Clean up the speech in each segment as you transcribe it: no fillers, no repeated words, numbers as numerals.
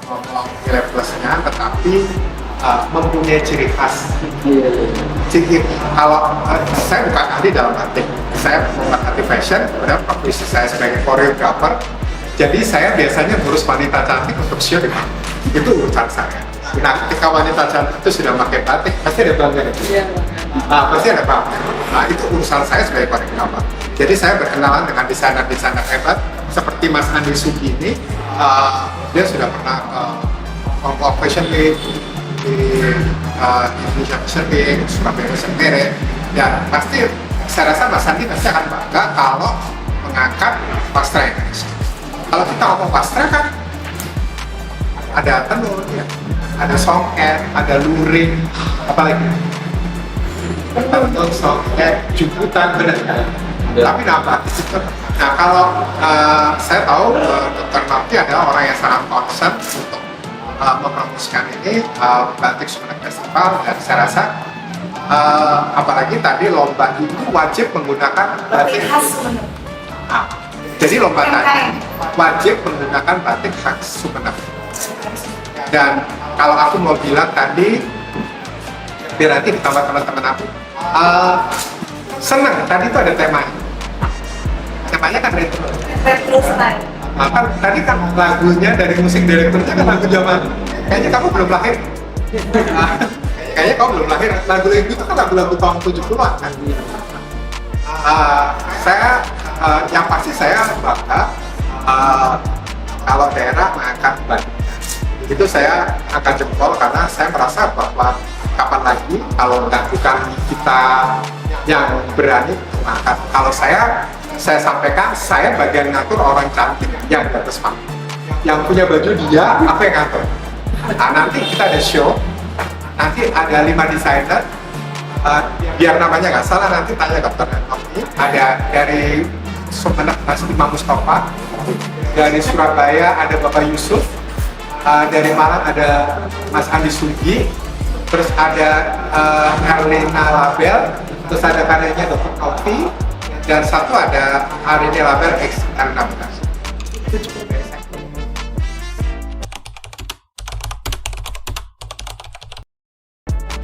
ngomong nilai plusnya, tetapi mempunyai ciri khas. Ciri kalau saya bukan ahli dalam batik, saya bukan ahli fashion, kemudian profesi saya sebagai koreografer. Jadi saya biasanya ngurus wanita cantik untuk show di mana. Itu urusan saya. Nah, ketika wanita cantik itu sudah pakai batik, pasti ada pelanggan itu. Pasti ada pelanggan. Nah, itu urusan saya sebagai koreografer. Jadi saya berkenalan dengan desainer-desainer hebat seperti Mas Andi Sugini. Dia sudah pernah Hongkong Fashion Week, di Indonesia Fashion Week, Surabaya Fashion Week. Dan pasti saya rasa Mas Andi pasti akan bangga kalau mengangkat pastra Indonesia. Kalau kita ngomong pastra kan ada tenun, ya, ada songket, ada luring, apa lagi? Tenun, songket, jemputan, benar kan? Tapi nambah. Nah, kalau saya tahu Dr. Nofty adalah orang yang sangat concern untuk mempromosikan ini batik Sumeneb Festival, dan saya rasa apalagi tadi lomba itu wajib menggunakan batik khas Sumeneb. Jadi lomba tadi wajib menggunakan batik khas Sumeneb. Dan kalau aku mau bilang tadi, biar nanti ditambah teman-teman aku, senang tadi itu ada temanya. Temanya kan retro. Retro style. Kan tadi kan lagunya dari musik direkturnya kan lagu zaman. Kayaknya kamu belum lahir. Kayaknya kamu belum lahir. Lagu-lagu itu kan lagu-lagu tahun 70-an kan. Yang pasti saya bangga kalau daerah mengangkat batik. Itu saya akan jempol karena saya merasa bahwa kapan lagi kalau bukan kita yang berani mengangkat. Kalau saya sampaikan, saya bagian ngatur orang cantik yang di atas panggung. Yang punya baju dia, apa yang ngatur? Nah, nanti kita ada show, nanti ada 5 desainer, biar namanya nggak salah nanti tanya Dr. Nofty. Ada dari Sumeneb Mas Imam Mustafa, dari Surabaya ada Bapak Yusuf, dari Malang ada Mas Andi Sugi, terus ada Erlina Label, terus ada karyanya Dr. Nofty, dan satu ada Arini Label X16. Itu cukup dari saya.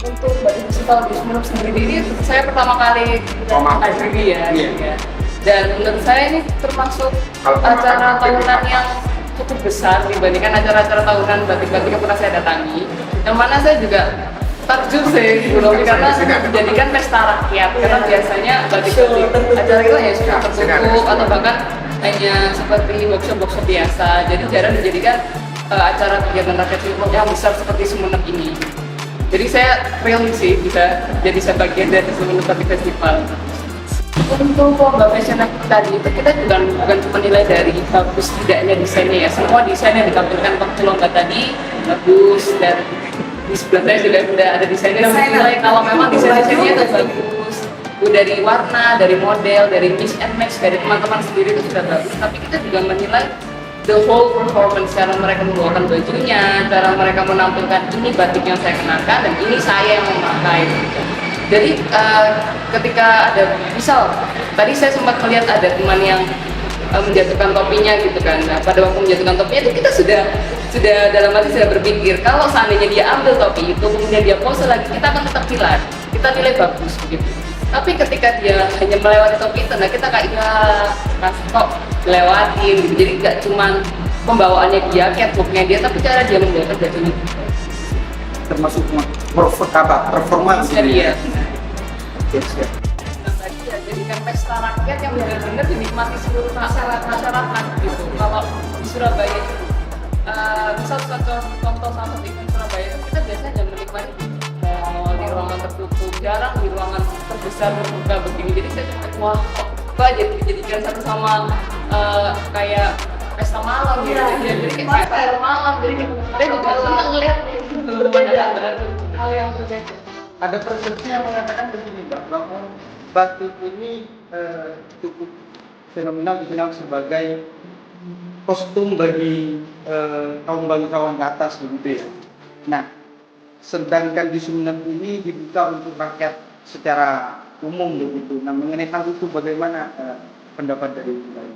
Untuk batik festival di Sumeneb sendiri ini saya pertama kali hadir ya. Dan menurut saya ini termasuk acara tahunan yang cukup besar dibandingkan acara-acara tahunan batik-batik yang pernah saya datangi. Yang mana saya juga takjub sih karena menjadikan pesta rakyat, karena biasanya batik-batik acara itu ya sudah tertutup atau bahkan hanya seperti workshop-workshop biasa. Jadi jarang dijadikan acara kegiatan rakyat yang besar seperti Sumeneb ini. Jadi saya thrill sih bisa jadi sebagian dari Sumeneb Batik Festival. Untuk lomba fashion tadi itu kita juga bukan cuma nilai dari bagus tidaknya desainnya ya, semua desain yang ditampilkan waktu lomba tadi bagus, dan di sebelah saya juga sudah ada desainer yang menilai kalau memang desainnya itu bagus, dari warna, dari model, dari mix and match, dari teman-teman sendiri itu sudah bagus. Tapi kita juga menilai the whole performance, cara mereka membawakan bajunya, cara mereka menampilkan ini batik yang saya kenakan dan ini saya yang memakai. Jadi ketika ada, misal tadi saya sempat melihat ada teman yang menjatuhkan topinya gitu kan. Nah, pada waktu menjatuhkan topinya itu kita sudah dalam hati sudah berpikir kalau seandainya dia ambil topi itu kemudian dia pose lagi, kita akan tetap nilai, kita nilai bagus begitu. Tapi ketika dia hanya melewati topi itu, nah kita kayak ya kok lewatin gitu. Jadi nggak cuma pembawaannya dia, catwalknya dia, tapi cara dia membawakan bajunya. Termasuk performance Iya. Yes. Tadi ya jadikan pesta rakyat yang benar-benar dinikmati seluruh masyarakat gitu. Kalau di Surabaya itu, misal contoh salah satu event Surabaya itu kita biasanya menikmati di ruangan tertutup, jarang di ruangan terbesar terbuka begini. Jadi saya cuma wah kok jadi dijadikan satu sama kayak pesta malam gitu. Jadi kayak pesta malam, jadi saya juga senang ngeliat hal yang berbeda. Ada persepsi yang mengatakan begini, Mbak, bahwa batik ini cukup fenomenal dikenal sebagai kostum bagi kaum bangsawan ke atas begitu ya. Nah, sedangkan di Sumeneb ini dibuka untuk rakyat secara umum begitu. Nah, mengenai hal itu bagaimana pendapat dari Mbak?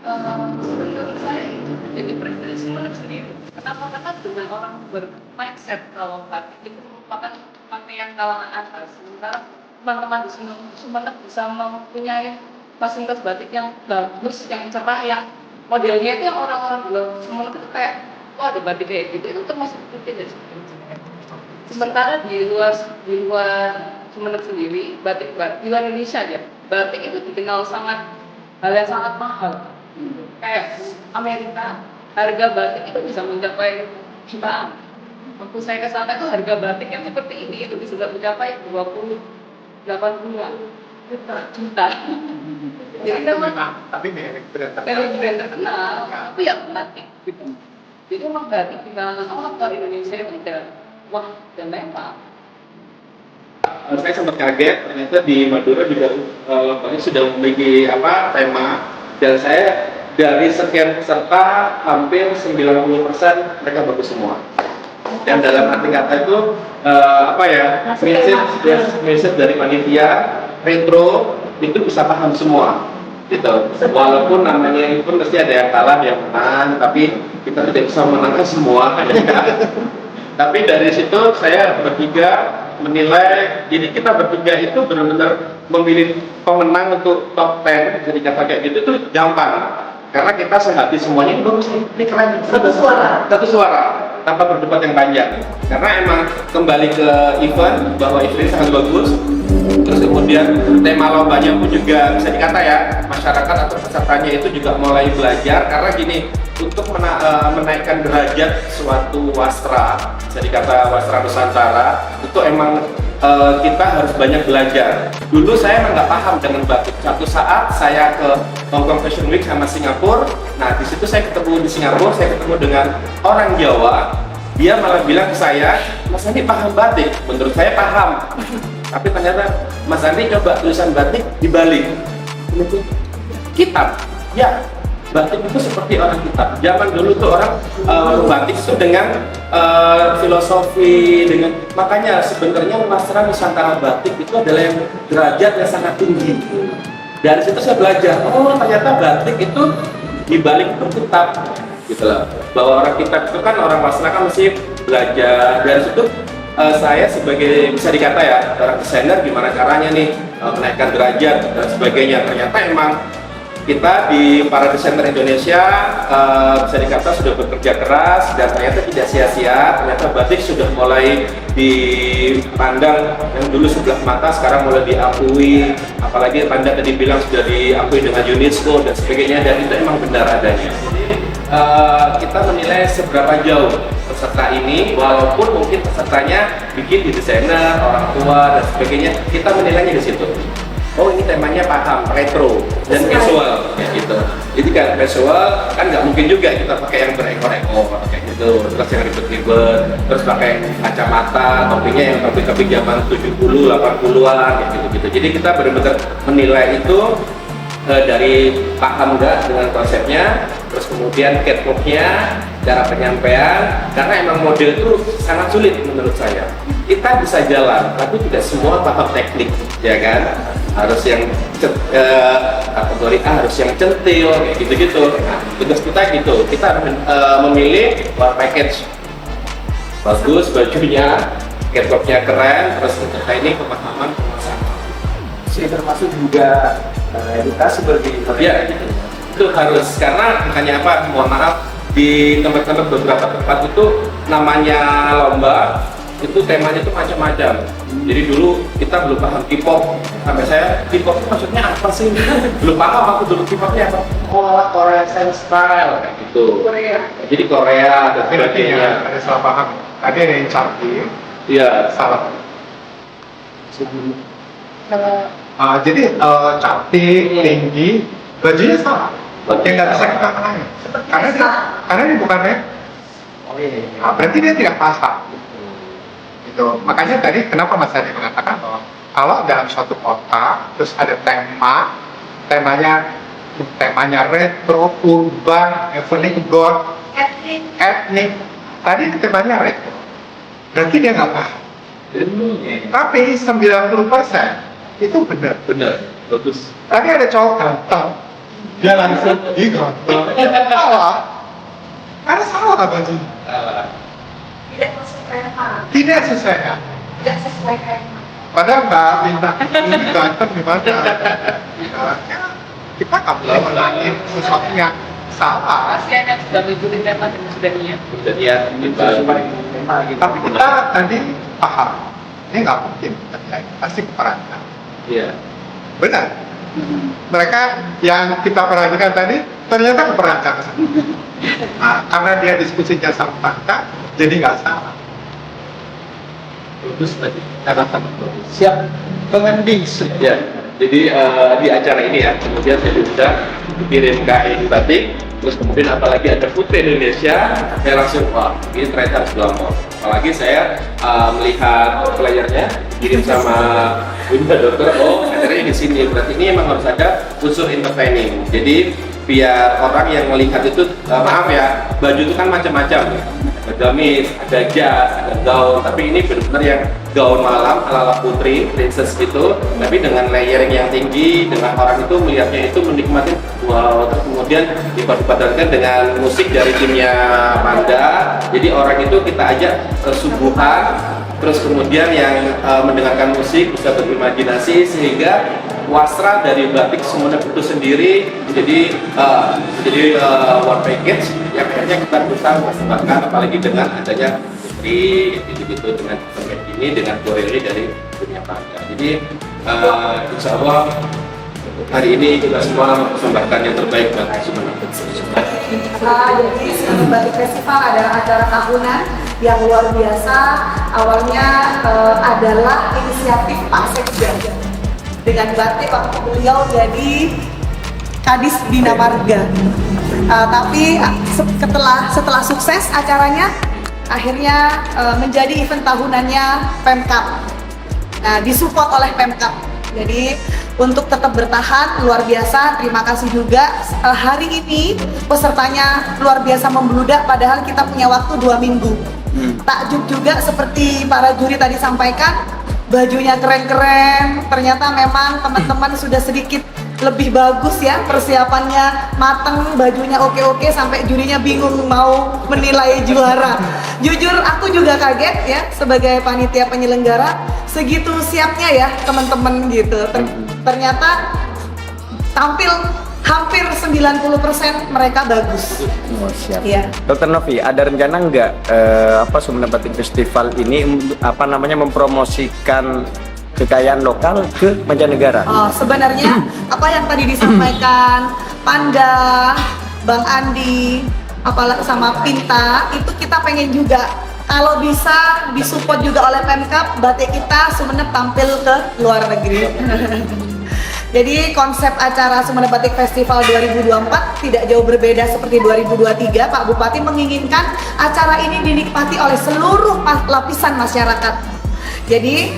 Menurut saya itu jadi preferensi orang sendiri. Kenapa? Karena dengan orang bermindset kalau batik itu merupakan pakaian kalangan atas. Sementara teman-teman di sini Sumeneb bisa mempunyai fasilitas batik yang bagus, yang cerah, yang modelnya itu yang orang-orang bilang Sumeneb itu kayak, wah ada batik kayak gitu, itu termasuk putih dari sebenarnya. Sementara di luar Sumeneb sendiri, di luar Indonesia aja, batik itu dikenal hal yang sangat mahal. Kayak Amerika, harga batik itu bisa mencapai jutaan. Waktu saya ke sana itu harga batik yang seperti ini itu bisa mencapai 20-80 juta. Jadi memang tapi merek brand brand terkenal, tapi ya batik gitu. Jadi memang batik di kalangan orang Indonesia itu udah wah dan memang. Saya sempat kaget ternyata di Madura juga lombanya sudah memiliki tema, dan saya dari sekian peserta hampir 90% mereka bagus semua. Dan dalam arti kata itu message dari panitia retro itu bisa paham semua gitu. Walaupun namanya itu pun pasti ada yang kalah, yang menang, tapi kita tidak bisa menangkan semua. Tapi dari situ saya bertiga menilai, jadi kita bertiga itu benar-benar memilih pemenang untuk top 10, bisa dikatakan kayak gitu itu gampang. Karena kita sehati semuanya, ini bagus nih, ini keren. Satu suara, tanpa berdebat yang panjang. Karena emang kembali ke event, bahwa event sangat bagus. Terus kemudian tema lombanya pun juga bisa dikata ya, masyarakat atau pesertanya itu juga mulai belajar. Karena gini, untuk menaikkan derajat suatu wastra, bisa dikata wastra Nusantara, itu emang kita harus banyak belajar. Dulu saya emang nggak paham dengan batik. Satu saat saya ke Hong Kong Fashion Week sama Singapura. Nah di situ saya ketemu di Singapura, saya ketemu dengan orang Jawa. Dia malah bilang ke saya, Mas Andi paham batik. Menurut saya paham. Tapi ternyata Mas Andi coba tulisan batik dibalik. Kitab, ya. Batik itu seperti orang kitab. Zaman dulu tuh orang batik itu dengan filosofi, dengan makanya sebenarnya wastra Nusantara batik itu adalah yang derajat yang sangat tinggi. Dari situ saya belajar, oh ternyata batik itu dibalik itu kitab, gitu loh. Bahwa orang kitab itu kan orang wastra kan mesti belajar. Dari situ saya sebagai bisa dikata ya orang desainer gimana caranya nih menaikkan derajat dan sebagainya. Ternyata emang kita di para desainer Indonesia bisa dikata sudah bekerja keras dan ternyata tidak sia-sia. Ternyata batik sudah mulai dipandang yang dulu sebelah mata sekarang mulai diakui, apalagi Anda tadi bilang sudah diakui dengan UNESCO dan sebagainya, dan itu emang benar adanya. Kita menilai seberapa jauh peserta ini, walaupun mungkin pesertanya bikin di desainer, orang tua dan sebagainya, kita menilainya di situ. Oh ini temanya paham, retro dan casual kayak gitu. Jadi kan casual kan nggak mungkin juga kita pakai yang berekor-ekor kayak gitu, terus yang ribet-ribet, terus pakai kacamata, topinya yang topi-topi zaman 70, 80-an kayak gitu-gitu. Jadi kita benar-benar menilai itu dari paham nggak dengan konsepnya, terus kemudian catwalk-nya, cara penyampaian, karena emang model itu sangat sulit menurut saya. Kita bisa jalan, tapi tidak semua paham teknik, ya kan? Harus yang kategori A harus yang centil, kayak gitu-gitu. Nah, tugas kita gitu, kita memilih package bagus, bajunya, catwalk-nya keren, terus kita ini pemahaman pemasaran. Sih termasuk juga edukasi bagi ya, itu harus, karena makanya apa, mohon maaf, di tempat-tempat beberapa tempat itu namanya lomba itu temanya itu macam-macam. Jadi dulu kita belum paham K-pop, sampai saya K-pop itu maksudnya apa sih? Belum paham aku dulu K-popnya apa? Oh, Korea style kayak gitu. Korea. Jadi Korea dan tapi sebagainya. ada salah paham. Tadi ada yang cantik, Iya. salah. Kalau Jadi cantik, tinggi, bajunya salah. Yang nggak bisa kita kenali. Karena ini bukan retro. oh iya. Berarti dia tidak pasang. Gitu. Makanya tadi kenapa Mas Adi mengatakan bahwa kalau dalam suatu kota terus ada temanya retro, urban, evening gold, etnik. Tadi temanya retro. Berarti dia nggak paham. Tapi 90% itu benar. Benar, bagus. Tadi ada cowok ganteng, Dia langsung digontor. Salah. Karena salah baju. Tidak sesuai tema, Tidak sesuai. tidak sesuai tema. Padahal Mbak minta ini ganteng gimana? Kita nggak boleh menangin sesuatu yang salah. Pasien yang sudah mengikuti tema dan sudah niat. Udah niat Supaya gitu. tema gitu. Tapi kita nanti paham, ini nggak mungkin terjadi, pasti keperangan. Iya. Benar. Mereka yang kita perhatikan tadi ternyata keperangan. Nah, karena dia diskusinya sama Tangka, jadi nggak salah. Bagus tadi. Kata-kata bagus. Siap, pengending. Ya, jadi di acara ini ya, kemudian saya bisa kirim kain batik, terus kemudian apalagi ada Putri Indonesia, saya langsung, wah ini ternyata harus Glamor. Apalagi saya melihat playernya, kirim sama Bunda Dokter, oh acaranya di sini, berarti ini memang harus ada unsur entertaining. Jadi biar orang yang melihat itu, maaf ya, baju itu kan macam-macam. Ada gamis, ada jas, ada gaun, tapi ini benar-benar yang gaun malam ala-ala putri, princess gitu, tapi dengan layering yang tinggi, dengan orang itu melihatnya itu menikmati, wow, terus kemudian dipadupadankan dengan musik dari timnya Panda, jadi orang itu kita ajak suguhan, terus kemudian yang mendengarkan musik bisa berimajinasi sehingga wasra dari batik Sumeneb itu sendiri jadi one package yang akhirnya kita berusaha mempersembahkan, apalagi dengan adanya Putri gitu-gitu, dengan tempat ini, dengan Goreli dari dunia Panda. Jadi insya Allah hari ini kita semua mempersembahkan yang terbaik buat Sumeneb. Jadi Sumeneb Batik Festival adalah acara tahunan yang luar biasa. Awalnya adalah inisiatif Pak Sekda dengan batik waktu beliau jadi Kadis Bina Marga. Tapi setelah sukses acaranya, akhirnya menjadi event tahunannya Pemkab. Nah, disupport oleh Pemkab. Jadi untuk tetap bertahan luar biasa. Terima kasih juga hari ini pesertanya luar biasa membludak. Padahal kita punya waktu 2 minggu. Takjub juga seperti para juri tadi sampaikan. Bajunya keren-keren, ternyata memang teman-teman sudah sedikit lebih bagus ya, persiapannya mateng, bajunya oke-oke sampai jurinya bingung mau menilai juara. Jujur aku juga kaget ya sebagai panitia penyelenggara, segitu siapnya ya teman-teman gitu. Ternyata tampil hampir 90% mereka bagus. Oh, siap. Iya. Dokter Novi, ada rencana nggak Sumeneb Batik Festival ini mempromosikan kekayaan lokal ke mancanegara? Oh, sebenarnya apa yang tadi disampaikan Panda, Bang Andi, apalagi sama Pinta, itu kita pengen juga kalau bisa disupport juga oleh Pemkab, batik kita Sumeneb tampil ke luar negeri. Jadi konsep acara Sumeneb Batik Festival 2024 tidak jauh berbeda seperti 2023. Pak Bupati menginginkan acara ini dinikmati oleh seluruh lapisan masyarakat. Jadi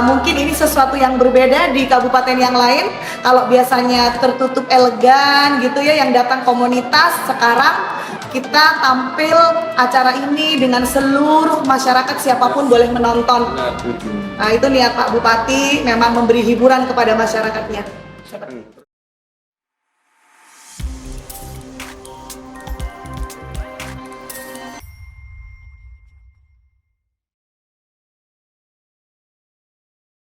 mungkin ini sesuatu yang berbeda di kabupaten yang lain. Kalau biasanya tertutup elegan gitu ya, yang datang komunitas, sekarang kita tampil acara ini dengan seluruh masyarakat, siapapun boleh menonton. Nah, itu niat Pak Bupati, memang memberi hiburan kepada masyarakatnya.